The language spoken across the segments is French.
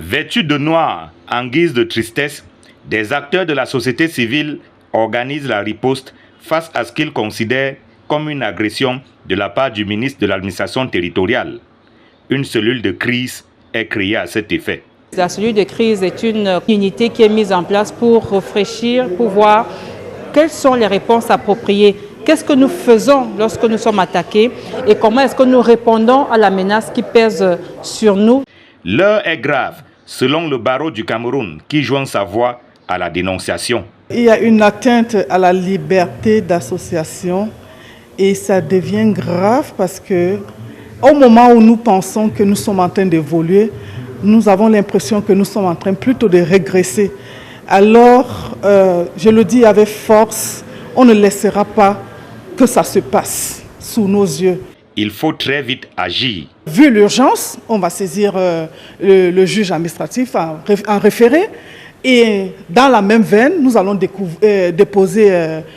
Vêtus de noir, en guise de tristesse, des acteurs de la société civile organisent la riposte face à ce qu'ils considèrent comme une agression de la part du ministre de l'administration territoriale. Une cellule de crise est créée à cet effet. La cellule de crise est une unité qui est mise en place pour réfléchir, pour voir quelles sont les réponses appropriées. Qu'est-ce que nous faisons lorsque nous sommes attaqués et comment est-ce que nous répondons à la menace qui pèse sur nous? L'heure est grave, selon le barreau du Cameroun, qui joint sa voix à la dénonciation. Il y a une atteinte à la liberté d'association et ça devient grave parce que au moment où nous pensons que nous sommes en train d'évoluer, nous avons l'impression que nous sommes en train plutôt de régresser. Alors, je le dis avec force, on ne laissera pas que ça se passe sous nos yeux. Il faut très vite agir. Vu l'urgence, on va saisir le juge administratif en référé. Et dans la même veine, nous allons déposer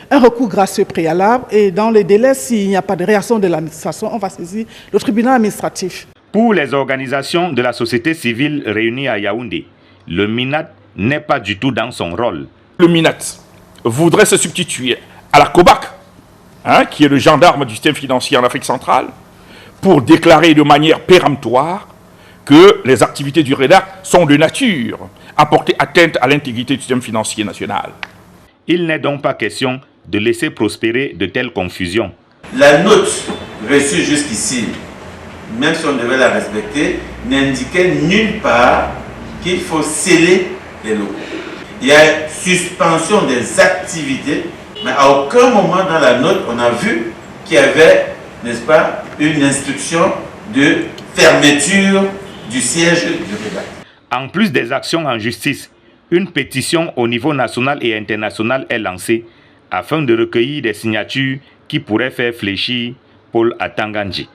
un recours gracieux préalable. Et dans les délais, s'il n'y a pas de réaction de l'administration, on va saisir le tribunal administratif. Pour les organisations de la société civile réunies à Yaoundé, le MINAT n'est pas du tout dans son rôle. Le MINAT voudrait se substituer à la COBAC, qui est le gendarme du système financier en Afrique centrale, pour déclarer de manière péremptoire que les activités du REDAC sont de nature à porter atteinte à l'intégrité du système financier national. Il n'est donc pas question de laisser prospérer de telles confusions. La note reçue jusqu'ici, même si on devait la respecter, n'indiquait nulle part qu'il faut sceller les locaux. Il y a suspension des activités, mais à aucun moment dans la note, on a vu qu'il y avait, n'est-ce pas, une instruction de fermeture du siège du REDAC. En plus des actions en justice, une pétition au niveau national et international est lancée afin de recueillir des signatures qui pourraient faire fléchir Paul Atanga Ndji.